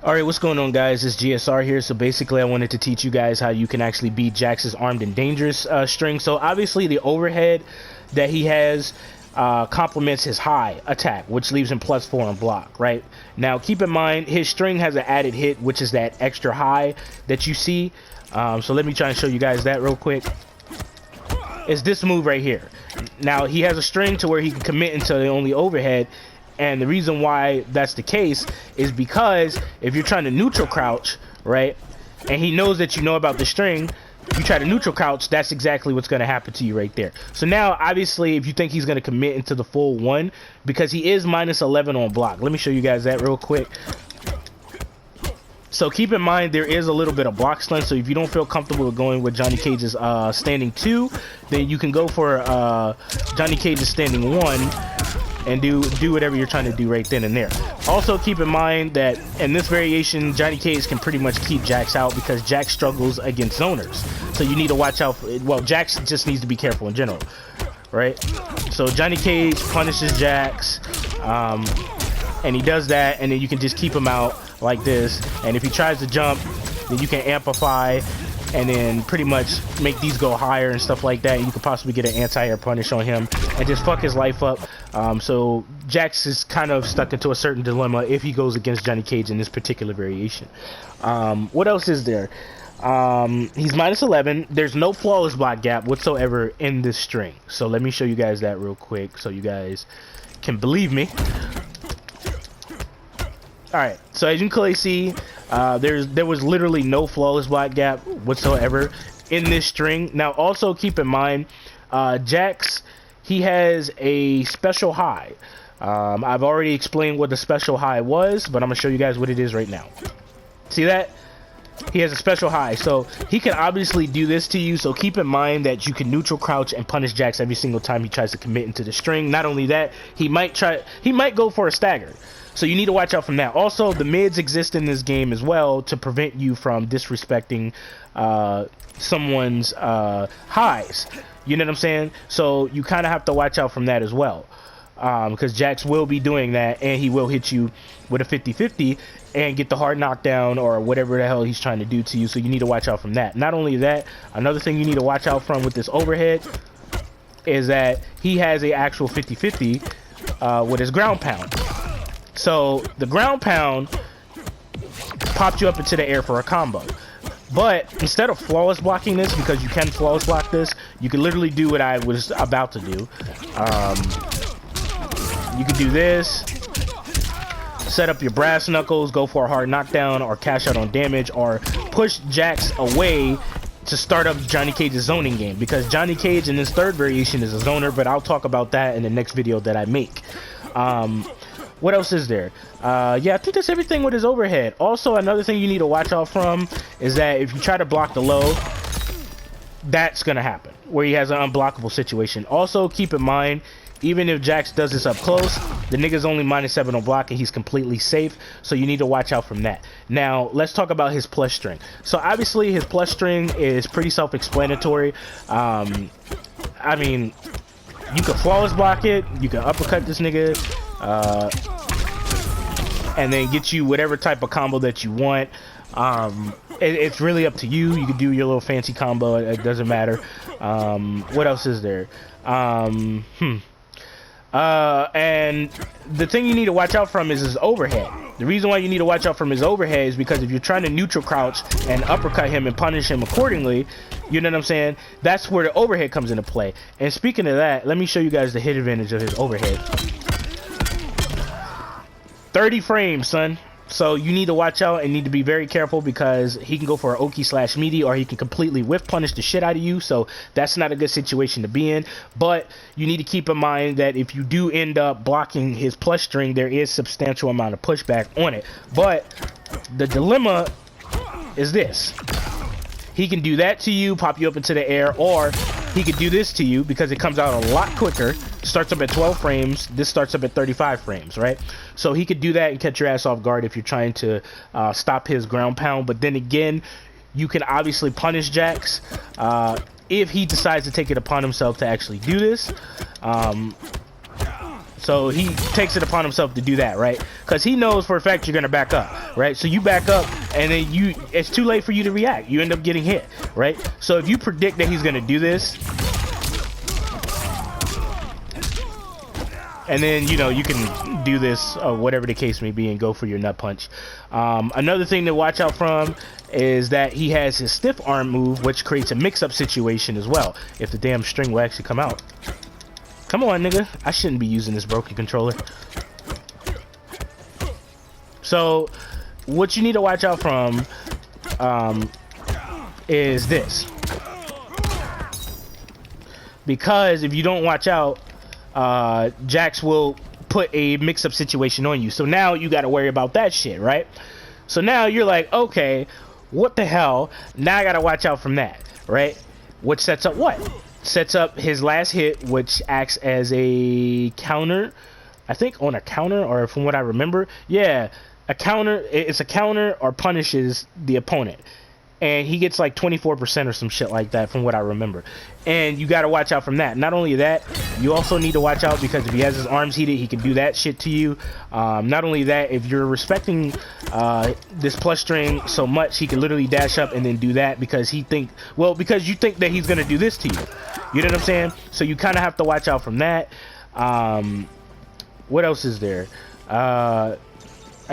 Alright, what's going on, guys? It's GSR here. So basically I wanted to teach you guys how you can actually beat Jax's armed and dangerous string. So obviously the overhead that he has complements his high attack, which leaves him +4 on block, right? Now keep in mind his string has an added hit, which is that extra high that you see. So let me try and show you guys that real quick. It's this move right here. Now he has a string to where he can commit into the only overhead. And the reason why that's the case is because if you're trying to neutral crouch, right, and he knows that you know about the string, you try to neutral crouch, that's exactly what's going to happen to you right there. So now, obviously, if you think he's going to commit into the full one, because he is -11 on block. Let me show you guys that real quick. So keep in mind there is a little bit of block stun, so if you don't feel comfortable with going with Johnny Cage's standing 2, then you can go for Johnny Cage's standing 1. And do whatever you're trying to do right then and there. Also keep in mind that in this variation, Johnny Cage can pretty much keep Jax out because Jax struggles against zoners. So you need to watch out for, well, Jax just needs to be careful in general, right? So Johnny Cage punishes Jax, and he does that, and then you can just keep him out like this. And if he tries to jump, then you can amplify and then pretty much make these go higher and stuff like that. And you could possibly get an anti-air punish on him and just fuck his life up. So Jax is kind of stuck into a certain dilemma if he goes against Johnny Cage in this particular variation. What else is there? He's -11. There's no flawless block gap whatsoever in this string. So let me show you guys that real quick so you guys can believe me. Alright, so as you can clearly see, there was literally no flawless block gap whatsoever in this string. Now also keep in mind, Jax, he has a special high. I've already explained what the special high was, but I'm going to show you guys what it is right now. See that? He has a special high, so he can obviously do this to you. So keep in mind that you can neutral crouch and punish Jax every single time he tries to commit into the string. Not only that, he might go for a stagger. So you need to watch out from that. Also, the mids exist in this game as well to prevent you from disrespecting someone's highs. You know what I'm saying? So you kind of have to watch out from that as well. Because Jax will be doing that, and he will hit you with a 50-50 and get the hard knockdown or whatever the hell he's trying to do to you. So you need to watch out from that. Not only that, another thing you need to watch out from with this overhead is that he has a actual 50-50 with his ground pound. So the ground pound popped you up into the air for a combo. But instead of flawless blocking this, because you can flawless block this, you can literally do what I was about to do. You can do this, set up your brass knuckles, go for a hard knockdown, or cash out on damage, or push Jax away to start up Johnny Cage's zoning game. Because Johnny Cage in this third variation is a zoner, but I'll talk about that in the next video that I make. What else is there? Yeah, I think that's everything with his overhead. Also, another thing you need to watch out from is that if you try to block the low, that's gonna happen, where he has an unblockable situation. Also, keep in mind, even if Jax does this up close, the nigga's only -7 on block and he's completely safe, so you need to watch out from that. Now, let's talk about his plus string. So obviously, his plus string is pretty self-explanatory. I mean, you can flawless block it, you can uppercut this nigga, and then get you whatever type of combo that you want. It's really up to you. You can do your little fancy combo, it doesn't matter. What else is there? And the thing you need to watch out from is his overhead. The reason why you need to watch out from his overhead is because if you're trying to neutral crouch and uppercut him and punish him accordingly, you know what I'm saying? That's where the overhead comes into play. And speaking of that, let me show you guys the hit advantage of his overhead. 30 frames, son. So you need to watch out and need to be very careful because he can go for an Oki/meaty, or he can completely whiff punish the shit out of you. So that's not a good situation to be in. But you need to keep in mind that if you do end up blocking his plus string, there is substantial amount of pushback on it. But the dilemma is this. He can do that to you, pop you up into the air, or he could do this to you because it comes out a lot quicker. Starts up at 12 frames. This starts up at 35 frames, right? So he could do that and catch your ass off guard if you're trying to stop his ground pound. But then again, you can obviously punish Jax if he decides to take it upon himself to actually do this. So he takes it upon himself to do that, right? Because he knows for a fact you're gonna back up, right? So you back up, and then it's too late for you to react. You end up getting hit, right? So if you predict that he's gonna do this, and then, you know, you can do this, or whatever the case may be, and go for your nut punch. Another thing to watch out from is that he has his stiff arm move, which creates a mix-up situation as well, if the damn string will actually come out. Come on, nigga. I shouldn't be using this broken controller. So, what you need to watch out from is this. Because if you don't watch out, Jax will put a mix-up situation on you. So now you got to worry about that shit, right? So now you're like, okay, what the hell? Now I got to watch out from that, right? Which sets up what? Sets up his last hit, which acts as a counter. I think on a counter, or from what I remember, yeah, a counter. It's a counter or punishes the opponent. And he gets like 24% or some shit like that from what I remember. And you got to watch out from that. Not only that, you also need to watch out because if he has his arms heated, he can do that shit to you. Not only that, if you're respecting this plus string so much, he can literally dash up and then do that because because you think that he's going to do this to you. You know what I'm saying? So you kind of have to watch out from that. What else is there?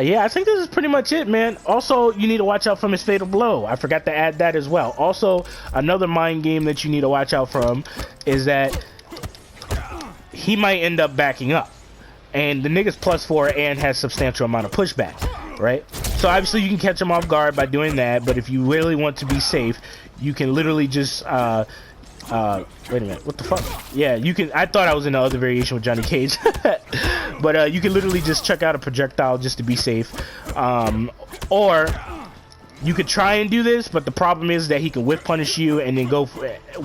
Yeah, I think this is pretty much it, man. Also, you need to watch out from his fatal blow. I forgot to add that as well. Also, another mind game that you need to watch out from is that he might end up backing up. And the nigga's +4 and has substantial amount of pushback, right? So obviously you can catch him off guard by doing that, but if you really want to be safe, you can literally just wait a minute, what the fuck? Yeah, you can. I thought I was in the other variation with Johnny Cage. But you can literally just check out a projectile just to be safe. Or you could try and do this, but the problem is that he can whip punish you and then go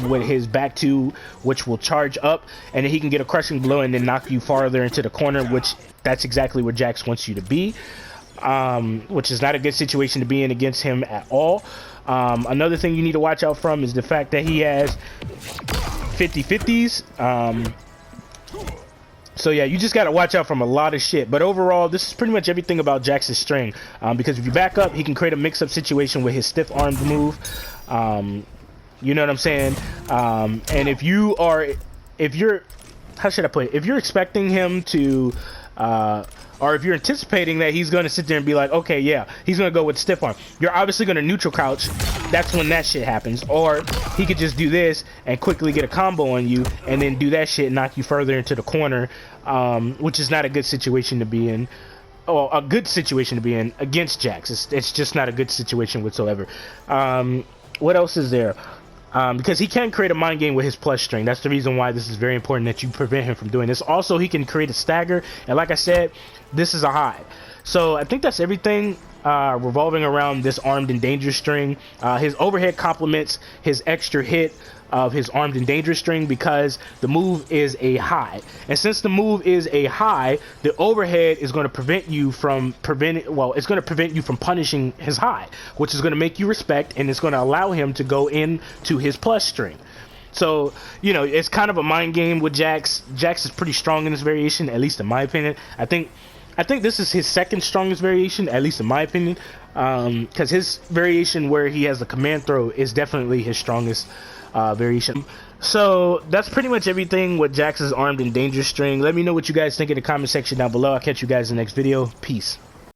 with his back two, which will charge up, and then he can get a crushing blow and then knock you farther into the corner, which that's exactly where Jax wants you to be. Which is not a good situation to be in against him at all. Another thing you need to watch out from is the fact that he has 50-50s. So yeah, you just got to watch out from a lot of shit. But overall, this is pretty much everything about Jax's string. Because if you back up, he can create a mix-up situation with his stiff armed move. You know what I'm saying? And if you're, how should I put it? If you're expecting him to, or if you're anticipating that he's going to sit there and be like, okay, yeah, he's going to go with stiff arm, you're obviously going to neutral crouch. That's when that shit happens. Or he could just do this and quickly get a combo on you and then do that shit and knock you further into the corner, which is not a good situation to be in. Oh, a good situation to be in against Jax. It's just not a good situation whatsoever. What else is there? Because he can create a mind game with his plus string. That's the reason why this is very important that you prevent him from doing this. Also, he can create a stagger, and like I said, this is a high. So I think that's everything revolving around this armed and dangerous string. His overhead complements his extra hit of his armed and dangerous string because the move is a high, and since the move is a high, the overhead is going to prevent you from it's going to prevent you from punishing his high, which is going to make you respect, and it's going to allow him to go into his plus string. So, you know, it's kind of a mind game with Jax. Jax is pretty strong in this variation, at least in my opinion. I think this is his second strongest variation, at least in my opinion, because his variation where he has the command throw is definitely his strongest variation. So that's pretty much everything with Jax's armed and dangerous string. Let me know what you guys think in the comment section down below. I'll catch you guys in the next video. Peace.